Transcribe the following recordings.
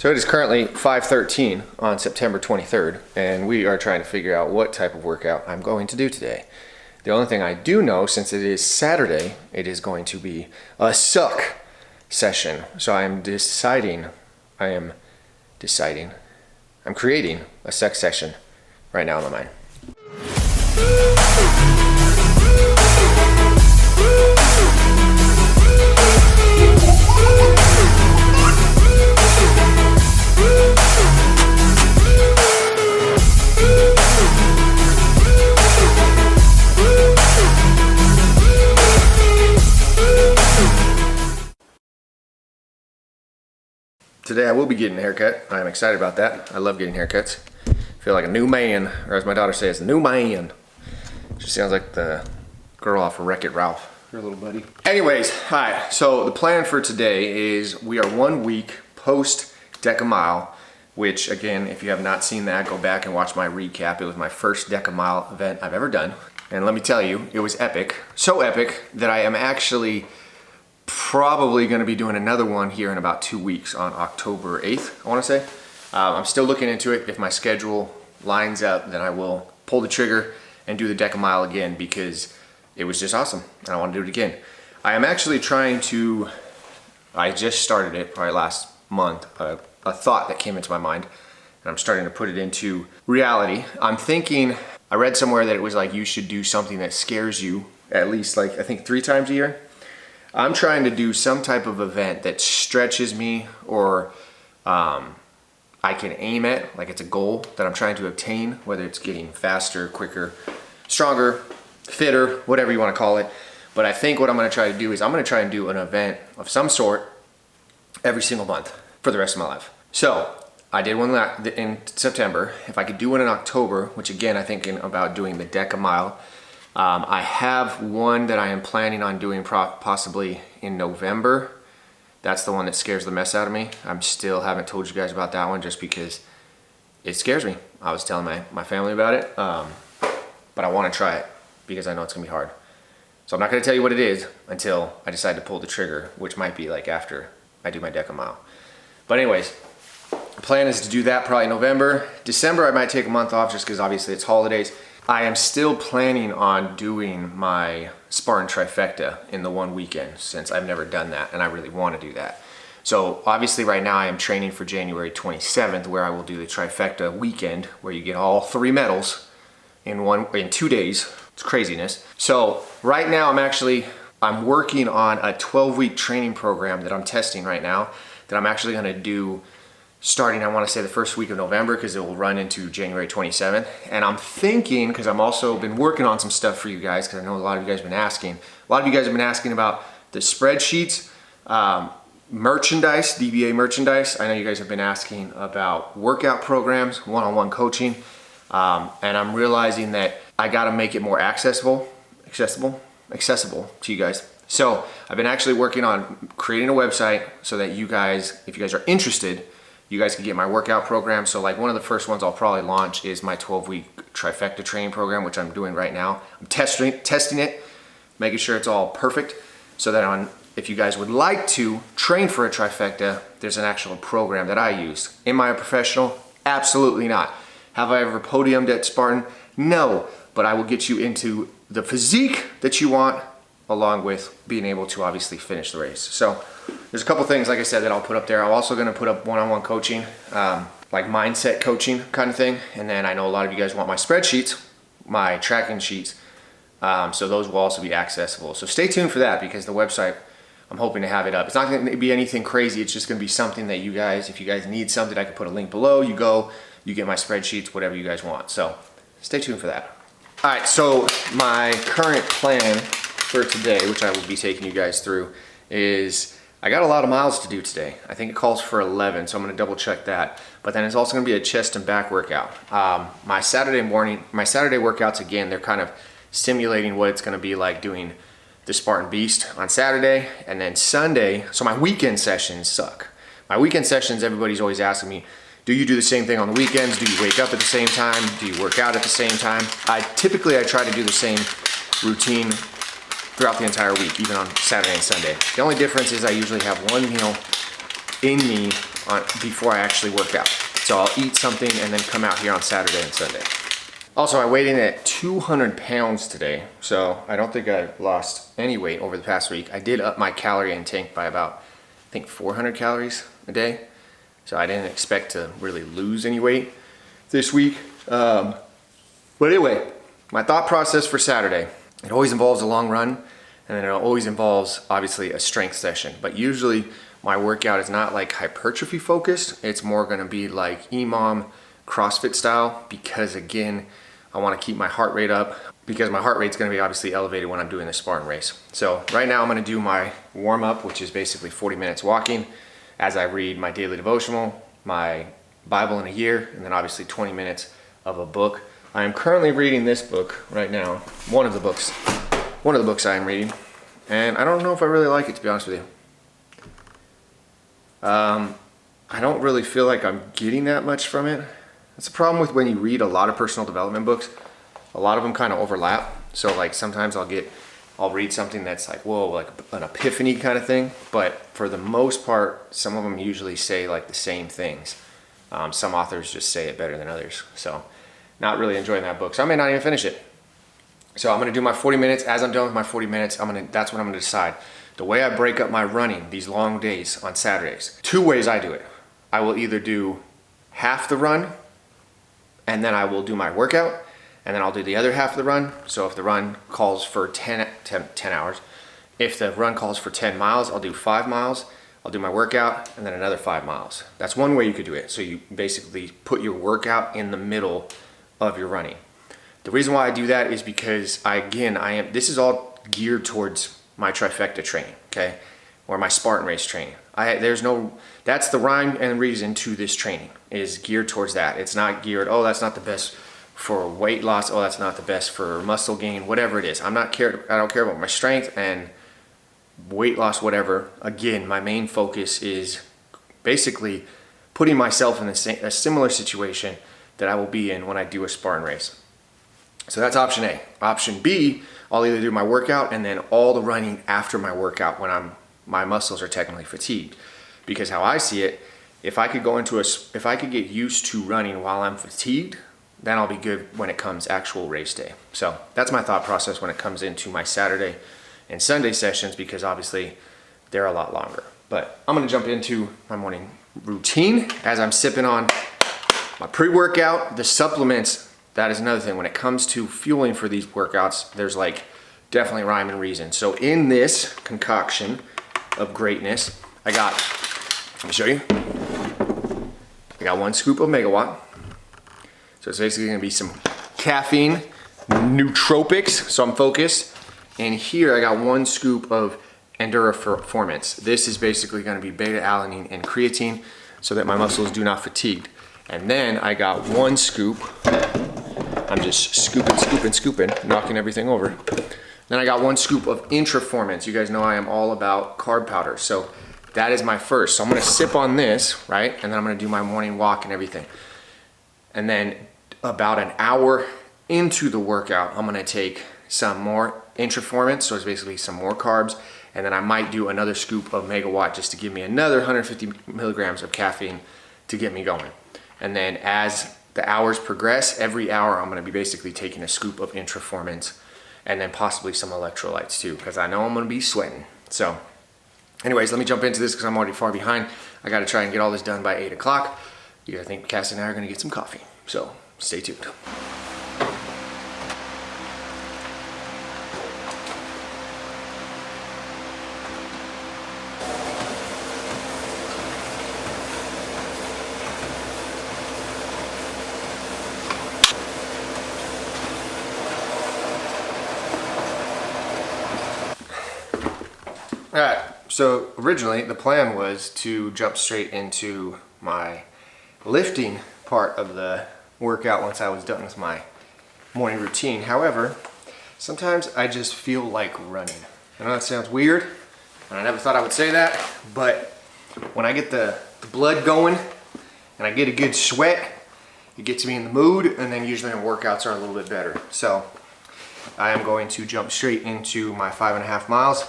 So it is currently 5:13 on September 23rd, and we are trying to figure out what type of workout I'm going to do today. The only thing I do know, since it is Saturday, it is going to be a suck session. So I'm creating a suck session right now in my mind. Today I will be getting a haircut. I'm excited about that. I love getting haircuts. I feel like a new man, or as my daughter says, a new man. She sounds like the girl off of Wreck-It Ralph, her little buddy. Anyways, hi. So the plan for today is we are 1 week post Deca Mile, which again, if you have not seen that, go back and watch my recap. It was my first Deca Mile event I've ever done. And let me tell you, it was epic. So epic that I am actually probably going to be doing another one here in about 2 weeks on October 8th, I want to say. I'm still looking into it. If my schedule lines up, then I will pull the trigger and do the Deca Mile again because it was just awesome and I want to do it again. I am actually trying to, I just started it probably last month, a thought that came into my mind, and I'm starting to put it into reality. I'm thinking, I read somewhere that it was like you should do something that scares you at least like I think 3 times a year. I'm trying to do some type of event that stretches me or I can aim at, like it's a goal that I'm trying to obtain, whether it's getting faster, quicker, stronger, fitter, whatever you want to call it. But I think what I'm going to try to do is I'm going to try and do an event of some sort every single month for the rest of my life. So I did one in September. If I could do one in October, which again, I'm thinking about doing the Deca Mile. I have one that I am planning on doing possibly in November. That's the one that scares the mess out of me. I still haven't told you guys about that one just because it scares me. I was telling my family about it, but I want to try it because I know it's gonna be hard. So I'm not gonna tell you what it is until I decide to pull the trigger, which might be like after I do my Deca Mile. But anyways, the plan is to do that probably November. December I might take a month off just because obviously it's holidays. I am still planning on doing my Spartan Trifecta in the 1 weekend since I've never done that and I really want to do that. So obviously right now I am training for January 27th where I will do the Trifecta weekend where you get all 3 medals in 2 days. It's craziness. So right now I'm working on a 12-week training program that I'm testing right now that I'm actually going to do starting, I want to say the first week of November because it will run into January 27th. And I'm thinking, because I'm also been working on some stuff for you guys, because I know a lot of you guys have been asking. A lot of you guys have been asking about the spreadsheets, merchandise, DBA merchandise. I know you guys have been asking about workout programs, one-on-one coaching. And I'm realizing that I got to make it more accessible to you guys. So I've been actually working on creating a website so that you guys, if you guys are interested, you guys can get my workout program. So like one of the first ones I'll probably launch is my 12-week Trifecta training program, which I'm doing right now. I'm testing it, making sure it's all perfect so that if you guys would like to train for a Trifecta, there's an actual program that I use. Am I a professional? Absolutely not. Have I ever podiumed at Spartan? No, but I will get you into the physique that you want along with being able to obviously finish the race. So there's a couple things, like I said, that I'll put up there. I'm also gonna put up one-on-one coaching, like mindset coaching kind of thing. And then I know a lot of you guys want my spreadsheets, my tracking sheets. So those will also be accessible. So stay tuned for that because the website, I'm hoping to have it up. It's not gonna be anything crazy. It's just gonna be something that you guys, if you guys need something, I can put a link below. You go, you get my spreadsheets, whatever you guys want. So stay tuned for that. All right, so my current plan for today, which I will be taking you guys through, is I got a lot of miles to do today. I think it calls for 11, so I'm gonna double check that. But then it's also gonna be a chest and back workout. My Saturday workouts, again, they're kind of simulating what it's gonna be like doing the Spartan Beast on Saturday, and then Sunday, so my weekend sessions suck. My weekend sessions, everybody's always asking me, do you do the same thing on the weekends? Do you wake up at the same time? Do you work out at the same time? I try to do the same routine throughout the entire week, even on Saturday and Sunday. The only difference is I usually have one meal in me before I actually work out. So I'll eat something and then come out here on Saturday and Sunday. Also, I weighed in at 200 pounds today, so I don't think I've lost any weight over the past week. I did up my calorie intake by about, I think, 400 calories a day. So I didn't expect to really lose any weight this week. But anyway, my thought process for Saturday, it always involves a long run, and then it always involves, obviously, a strength session. But usually my workout is not like hypertrophy focused. It's more gonna be like EMOM, CrossFit style, because again, I wanna keep my heart rate up, because my heart rate's gonna be obviously elevated when I'm doing the Spartan race. So right now I'm gonna do my warm up, which is basically 40 minutes walking as I read my daily devotional, my Bible in a year, and then obviously 20 minutes of a book. I am currently reading this book right now, one of the books I am reading, and I don't know if I really like it, to be honest with you. I don't really feel like I'm getting that much from it. That's the problem with when you read a lot of personal development books. A lot of them kind of overlap. So like sometimes I'll read something that's like, whoa, like an epiphany kind of thing. But for the most part, some of them usually say like the same things. Some authors just say it better than others. So not really enjoying that book. So I may not even finish it. So I'm gonna do my 40 minutes. As I'm done with my 40 minutes, that's when I'm gonna decide. The way I break up my running, these long days on Saturdays, 2 ways I do it. I will either do half the run, and then I will do my workout, and then I'll do the other half of the run. So if the run calls for 10 hours, if the run calls for 10 miles, I'll do 5 miles, I'll do my workout, and then another 5 miles. That's one way you could do it. So you basically put your workout in the middle of your running. The reason why I do that is because this is all geared towards my Trifecta training, okay? Or my Spartan race training. That's the rhyme and reason to this training, is geared towards that. It's not geared, oh, that's not the best for weight loss, oh, that's not the best for muscle gain, whatever it is. I don't care about my strength and weight loss, whatever. Again, my main focus is basically putting myself in a similar situation that I will be in when I do a Spartan race. So that's option A. Option B, I'll either do my workout and then all the running after my workout when my muscles are technically fatigued. Because how I see it, if I could get used to running while I'm fatigued, then I'll be good when it comes actual race day. So that's my thought process when it comes into my Saturday and Sunday sessions, because obviously they're a lot longer. But I'm gonna jump into my morning routine as I'm sipping on my pre-workout, the supplements. That is another thing. When it comes to fueling for these workouts, there's like definitely rhyme and reason. So in this concoction of greatness, let me show you. I got 1 scoop of megawatt. So it's basically gonna be some caffeine, nootropics, so I'm focused. And here I got 1 scoop of Intra-Formance. This is basically gonna be beta-alanine and creatine so that my muscles do not fatigue. And then I got 1 scoop, I'm just scooping, knocking everything over. Then I got 1 scoop of Intra-Formance. You guys know I am all about carb powder. So that is my first. So I'm gonna sip on this, right? And then I'm gonna do my morning walk and everything. And then about an hour into the workout, I'm gonna take some more Intra-Formance, so it's basically some more carbs, and then I might do another scoop of megawatt just to give me another 150 milligrams of caffeine to get me going. And then as the hours progress, every hour I'm gonna be basically taking a scoop of Intra-Formance and then possibly some electrolytes too, because I know I'm gonna be sweating. So anyways, let me jump into this because I'm already far behind. I gotta try and get all this done by 8 o'clock. You gotta think Cass and I are gonna get some coffee. So stay tuned. All right, so originally the plan was to jump straight into my lifting part of the workout once I was done with my morning routine. However, sometimes I just feel like running. I know that sounds weird, and I never thought I would say that, but when I get the blood going and I get a good sweat, it gets me in the mood, and then usually my workouts are a little bit better. So I am going to jump straight into my 5.5 miles.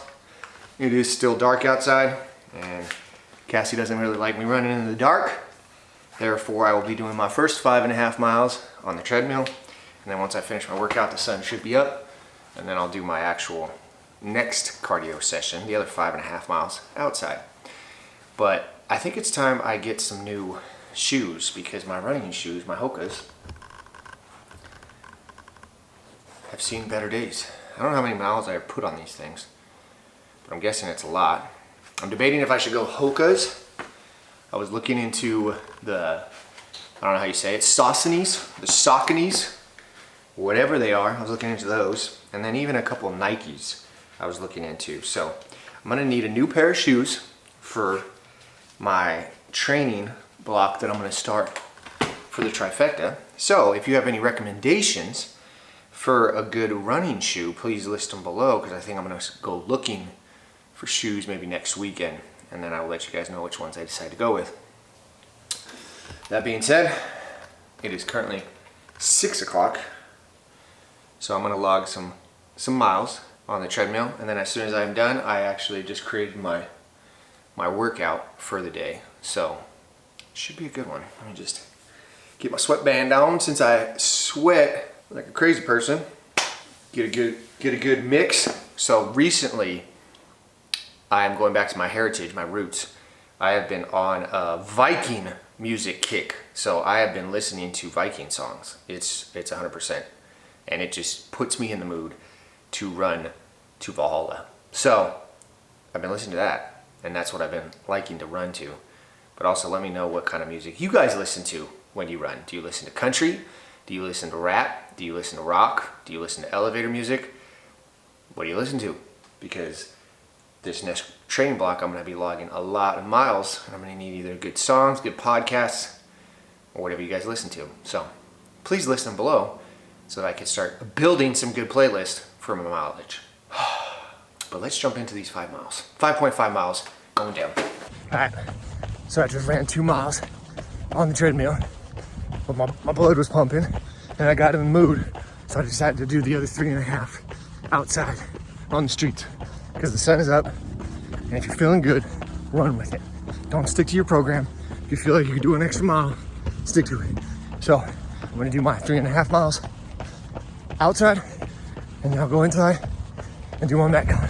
It is still dark outside, and Cassie doesn't really like me running in the dark. Therefore, I will be doing my first 5.5 miles on the treadmill. And then once I finish my workout, the sun should be up. And then I'll do my actual next cardio session, the other 5.5 miles outside. But I think it's time I get some new shoes because my running shoes, my Hokas, have seen better days. I don't know how many miles I put on these things, but I'm guessing it's a lot. I'm debating if I should go Hokas. I was looking into the, I don't know how you say it, Sauconys, the Sauconys, whatever they are. I was looking into those, and then even a couple of Nikes I was looking into. So I'm gonna need a new pair of shoes for my training block that I'm gonna start for the Trifecta. So if you have any recommendations for a good running shoe, please list them below, because I think I'm gonna go looking for shoes maybe next weekend, and then I'll let you guys know which ones I decide to go with. That being said, it is currently 6 o'clock, so I'm gonna log some miles on the treadmill, and then as soon as I'm done, I actually just created my workout for the day. So it should be a good one. Let me just get my sweatband on since I sweat like a crazy person. Get a good mix. So recently, I am going back to my heritage, my roots. I have been on a Viking music kick. So I have been listening to Viking songs. It's 100%. And it just puts me in the mood to run to Valhalla. So I've been listening to that, and that's what I've been liking to run to. But also let me know what kind of music you guys listen to when you run. Do you listen to country? Do you listen to rap? Do you listen to rock? Do you listen to elevator music? What do you listen to? Because this next training block, I'm going to be logging a lot of miles, and I'm going to need either good songs, good podcasts, or whatever you guys listen to. So please listen below so that I can start building some good playlists for my mileage. But let's jump into these 5 miles. 5.5 miles going down. All right, so I just ran 2 miles on the treadmill, but my blood was pumping, and I got in the mood, so I decided to do the other 3.5 outside on the streets, because the sun is up, and if you're feeling good, run with it. Don't stick to your program. If you feel like you can do an extra mile, stick to it. So I'm gonna do my 3.5 miles outside, and then I'll go inside and do my Metcon.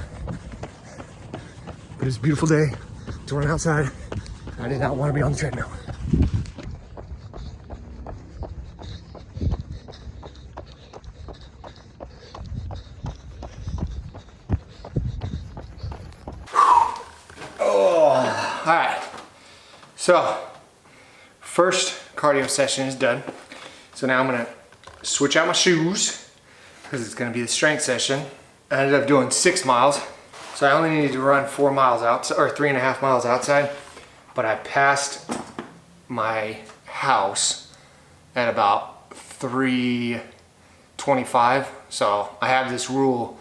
But it's a beautiful day to run outside. I did not want to be on the treadmill. Oh, all right. So, first cardio session is done. So now I'm gonna switch out my shoes because it's gonna be the strength session. I ended up doing 6 miles. So I only needed to run 4 miles out, or 3.5 miles outside, but I passed my house at about 3:25. So I have this rule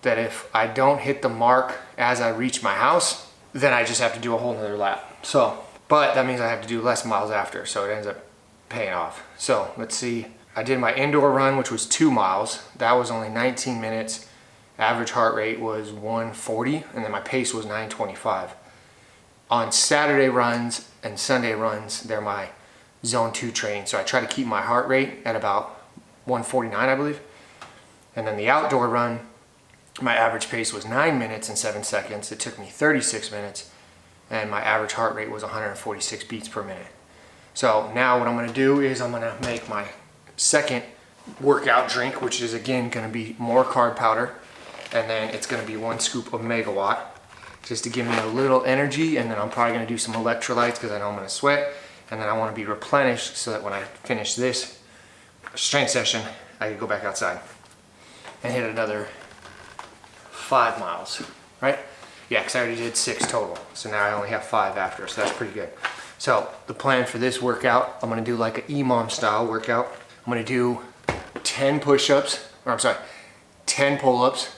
that if I don't hit the mark as I reach my house, then I just have to do a whole nother lap. So, but that means I have to do less miles after, so it ends up paying off. So let's see, I did my indoor run, which was 2 miles. That was only 19 minutes. Average heart rate was 140, and then my pace was 925. On Saturday runs and Sunday runs, they're my zone 2 training. So I try to keep my heart rate at about 149, I believe. And then the outdoor run, my average pace was 9 minutes and 7 seconds. It took me 36 minutes, and my average heart rate was 146 beats per minute. So now what I'm gonna do is I'm gonna make my second workout drink, which is again gonna be more carb powder. And then it's gonna be 1 scoop of Megawatt, just to give me a little energy. And then I'm probably gonna do some electrolytes because I know I'm gonna sweat. And then I wanna be replenished so that when I finish this strength session, I can go back outside and hit another 5 miles, right? Yeah, because I already did 6 total. So now I only have 5 after, so that's pretty good. So the plan for this workout, I'm gonna do like an EMOM style workout. I'm gonna do 10 push-ups, or I'm sorry, 10 pull-ups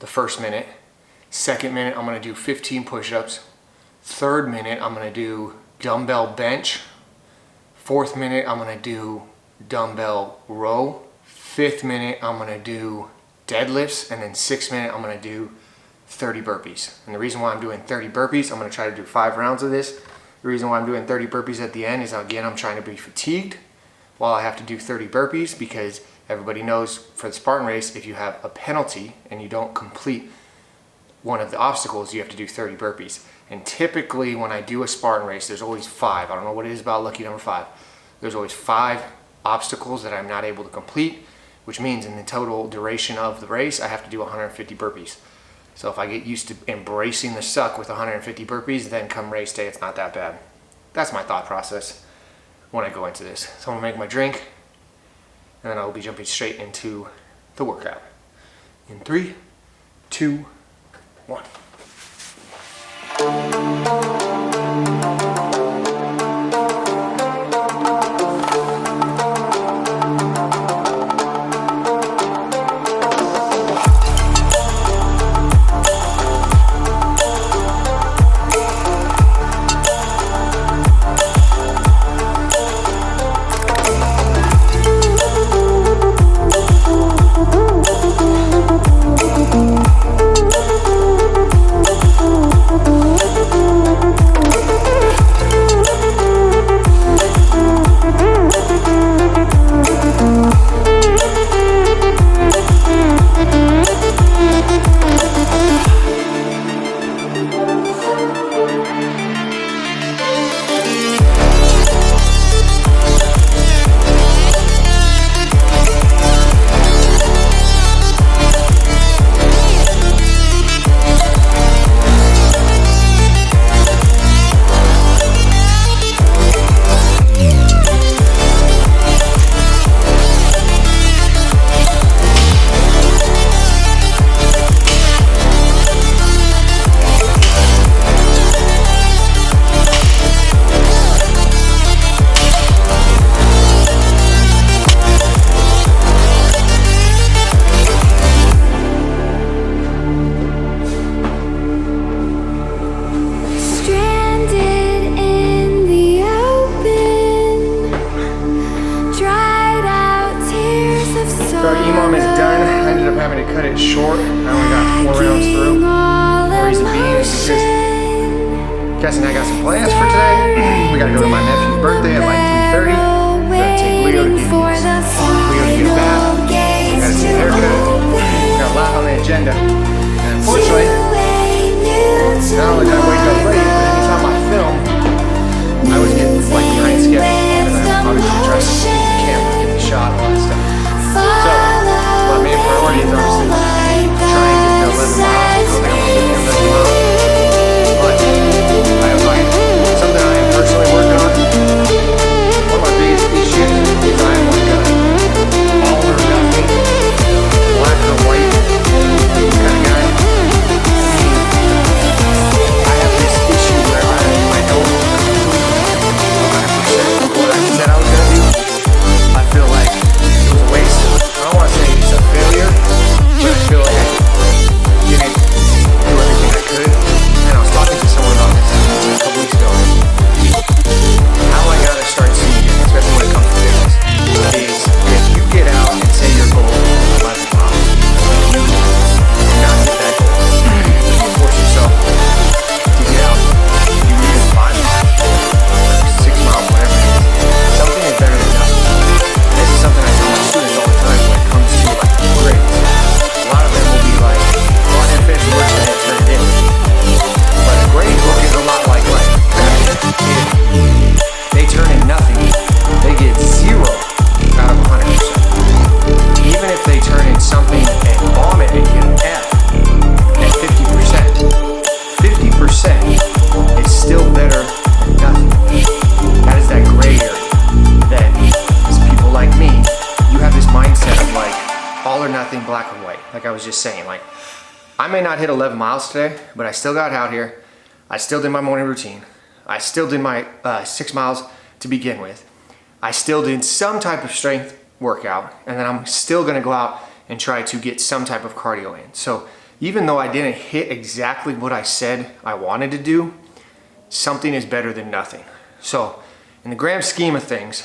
the first minute. Second minute, I'm gonna do 15 push-ups. Third minute, I'm gonna do dumbbell bench. Fourth minute, I'm gonna do dumbbell row. Fifth minute, I'm gonna do deadlifts. And then 6th minute, I'm gonna do 30 burpees. And the reason why I'm doing 30 burpees, I'm gonna try to do 5 rounds of this. The reason why I'm doing 30 burpees at the end is, again, I'm trying to be fatigued while I have to do 30 burpees, because everybody knows for the Spartan race, if you have a penalty and you don't complete one of the obstacles, you have to do 30 burpees. And typically when I do a Spartan race, there's always 5. I don't know what it is about lucky number 5. There's always 5 obstacles that I'm not able to complete, which means in the total duration of the race, I have to do 150 burpees. So if I get used to embracing the suck with 150 burpees, then come race day, it's not that bad. That's my thought process when I go into this. So I'm gonna make my drink, and then I'll be jumping straight into the workout. In 3, 2, 1. Cut it short. I only got 4 rounds through. The reason being is because Cass and I got some plans for today. We gotta go to my nephew's birthday at like 3:30. We're gonna take Leo to get a bath. We gotta see a haircut. We got a lot on the agenda. And unfortunately, not only did I wake up late, but anytime I film, I was getting like behind schedule. And I obviously try to see the camera, get the shot, all that stuff. So my main priority is obviously try and get to 11 miles. I don't think I'm going to get to 11 miles. But I have like something I am personally working on. One of my biggest issues is I am like all or nothing, black or white kind of guy. I have this issue where I don't 100% of what I said I was going to do. I feel like it was a waste. I don't want to say it's a failure, but I feel like I didn't do everything I could. And I was talking to someone about this a couple weeks ago. How I gotta start seeing it, especially when it comes to business, is if you get out and say your goal is 11 miles, you do not hit that goal. You force yourself to get out. You need 5 miles, 6 miles, whatever it is. Something is better than nothing. This is something I tell my students all the time when it comes to like grades. A lot of them will be like, "Oh, I didn't finish the work and I turn it in." But a grade book is a lot like life. If they turn in nothing, they get 0 out of 100%. Even if they turn in something and bomb it and get an F at 50%, 50% is still better than nothing. That is that gray area that people like me, you have this mindset of like all or nothing, black or white. Like I was just saying, like I may not hit 11 miles today, but I still got out here. I still did my morning routine. I still did my 6 miles to begin with. I still did some type of strength workout, and then I'm still gonna go out and try to get some type of cardio in. So even though I didn't hit exactly what I said I wanted to do, something is better than nothing. So in the grand scheme of things,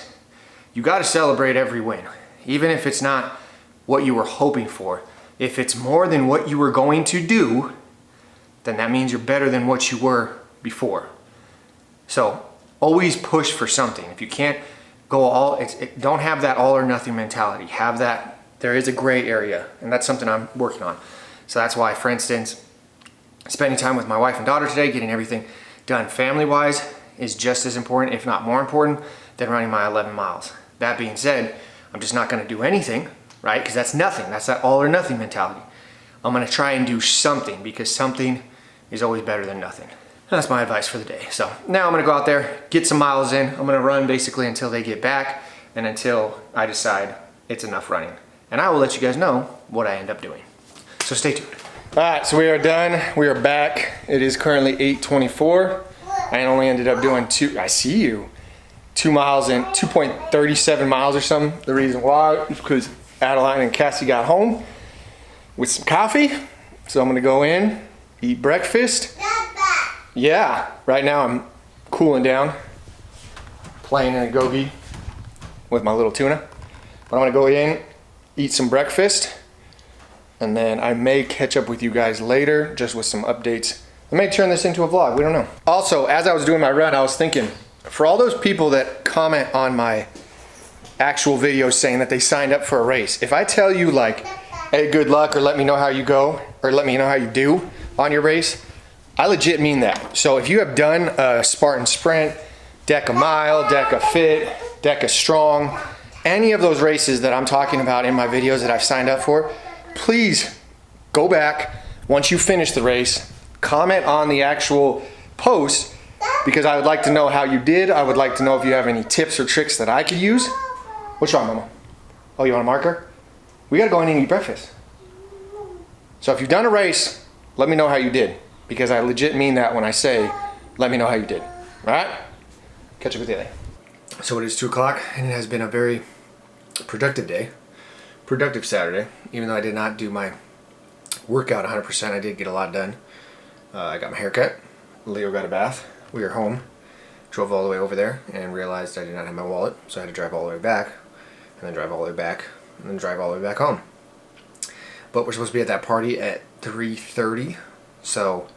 you gotta celebrate every win, even if it's not what you were hoping for. If it's more than what you were going to do, then that means you're better than what you were before. So always push for something. If you can't go all, don't have that all or nothing mentality. Have that, there is a gray area, and that's something I'm working on. So that's why, for instance, spending time with my wife and daughter today, getting everything done family-wise is just as important, if not more important, than running my 11 miles. That being said, I'm just not gonna do anything, right? Because that's nothing, that's that all or nothing mentality. I'm gonna try and do something, because something is always better than nothing. That's my advice for the day. So now I'm gonna go out there, get some miles in. I'm gonna run basically until they get back and until I decide it's enough running. And I will let you guys know what I end up doing. So stay tuned. All right, so we are done. We are back. It is currently 8:24. I only ended up doing 2 miles in 2.37 miles or something. The reason why is because Adeline and Cassie got home with some coffee. So I'm gonna go in, eat breakfast. Yeah, right now I'm cooling down, playing in a gogi with my little tuna. But I'm gonna go in, eat some breakfast, and then I may catch up with you guys later just with some updates. I may turn this into a vlog, we don't know. Also, as I was doing my run, I was thinking, for all those people that comment on my actual videos saying that they signed up for a race, if I tell you like, hey, good luck, or let me know how you go, or let me know how you do on your race, I legit mean that. So if you have done a Spartan Sprint, Deca Mile, Deca Fit, Deca Strong, any of those races that I'm talking about in my videos that I've signed up for, please go back once you finish the race, comment on the actual post, because I would like to know how you did. I would like to know if you have any tips or tricks that I could use. What's wrong, Mama? Oh, you want a marker? We gotta go in and eat breakfast. So if you've done a race, let me know how you did, because I legit mean that when I say, let me know how you did. All right? Catch up with you later. So it is 2 o'clock, and it has been a very productive day. Productive Saturday. Even though I did not do my workout 100%, I did get a lot done. I got my hair cut. Leo got a bath. We were home. Drove all the way over there and realized I did not have my wallet, so I had to drive all the way back, and then drive all the way back, and then drive all the way back home. But we're supposed to be at that party at 3:30, so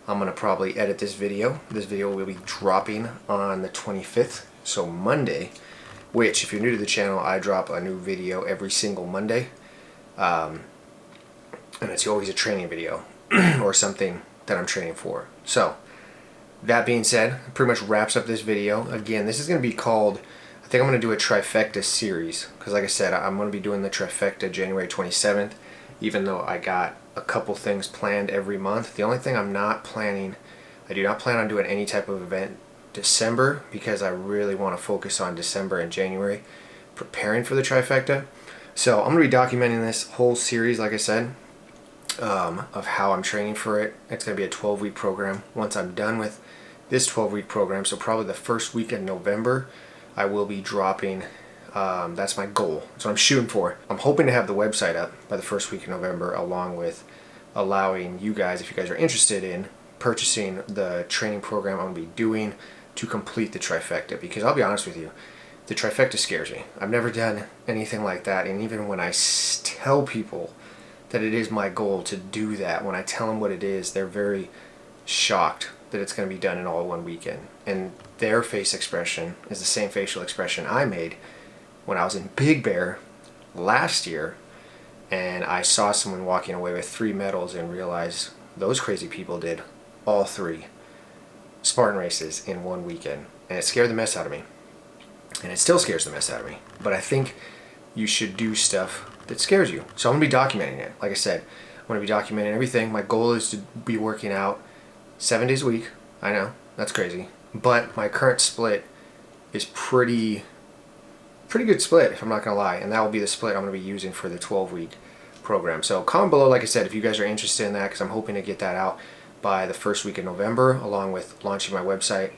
I'm going to probably edit this video. This video will be dropping on the 25th, so Monday, which, if you're new to the channel, I drop a new video every single Monday. And it's always a training video or something that I'm training for. So, that being said, it pretty much wraps up this video. Again, this is going to be called, I think I'm going to do a Trifecta series, because like I said, I'm going to be doing the Trifecta January 27th, even though I got a couple things planned every month. The only thing I'm not planning, I do not plan on doing any type of event December, because I really want to focus on December and January preparing for the Trifecta. So I'm going to be documenting this whole series, like I said, of how I'm training for it. It's going to be a 12-week program. Once I'm done with this 12-week program, so probably the first week in November, I will be dropping, that's my goal. That's what I'm shooting for. I'm hoping to have the website up by the first week in November, along with allowing you guys, if you guys are interested in purchasing the training program I'm going to be doing to complete the Trifecta. Because I'll be honest with you, the Trifecta scares me. I've never done anything like that, and even when I tell people that it is my goal to do that, when I tell them what it is, they're very shocked that it's going to be done in all one weekend. And their face expression is the same facial expression I made when I was in Big Bear last year, and I saw someone walking away with 3 medals and realized those crazy people did all 3 Spartan races in one weekend. And it scared the mess out of me. And it still scares the mess out of me. But I think you should do stuff that scares you. So I'm going to be documenting it. Like I said, I'm going to be documenting everything. My goal is to be working out 7 days a week. I know, that's crazy. But my current split is pretty good split, if I'm not going to lie. And that will be the split I'm going to be using for the 12-week program. So comment below, like I said, if you guys are interested in that, because I'm hoping to get that out by the first week in November, along with launching my website,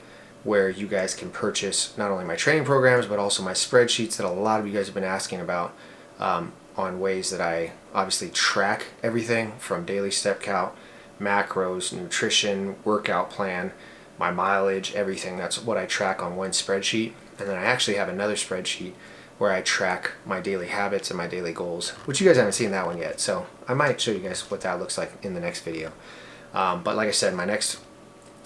where you guys can purchase not only my training programs, but also my spreadsheets that a lot of you guys have been asking about, on ways that I obviously track everything from daily step count, macros, nutrition, workout plan, my mileage, everything. That's what I track on one spreadsheet. And then I actually have another spreadsheet where I track my daily habits and my daily goals, which you guys haven't seen that one yet. So I might show you guys what that looks like in the next video. But like I said,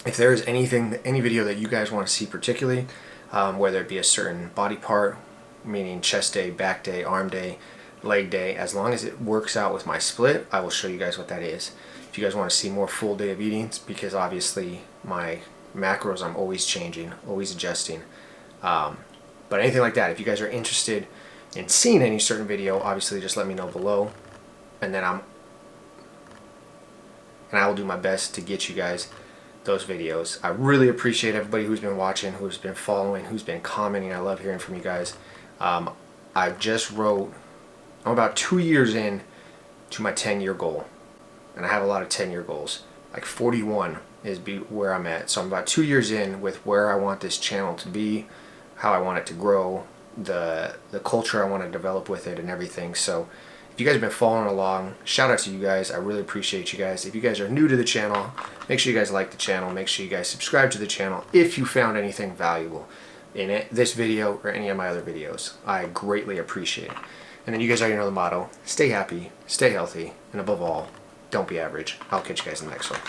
if there is any video that you guys want to see particularly, whether it be a certain body part, meaning chest day, back day, arm day, leg day, as long as it works out with my split, I will show you guys what that is. If you guys want to see more full day of eating, because obviously my macros I'm always changing, always adjusting. But anything like that, if you guys are interested in seeing any certain video, obviously just let me know below, and then I will do my best to get you guys those videos. I really appreciate everybody who's been watching, who's been following, who's been commenting. I love hearing from you guys. I'm about 2 years in to my 10-year goal, and I have a lot of 10-year goals. Like 41 is where I'm at. So I'm about 2 years in with where I want this channel to be, how I want it to grow, the culture I want to develop with it, and everything. So if you guys have been following along, shout out to you guys. I really appreciate you guys. If you guys are new to the channel, make sure you guys like the channel. Make sure you guys subscribe to the channel if you found anything valuable in this video or any of my other videos. I greatly appreciate it. And then you guys already know the motto: stay happy, stay healthy, and above all, don't be average. I'll catch you guys in the next one.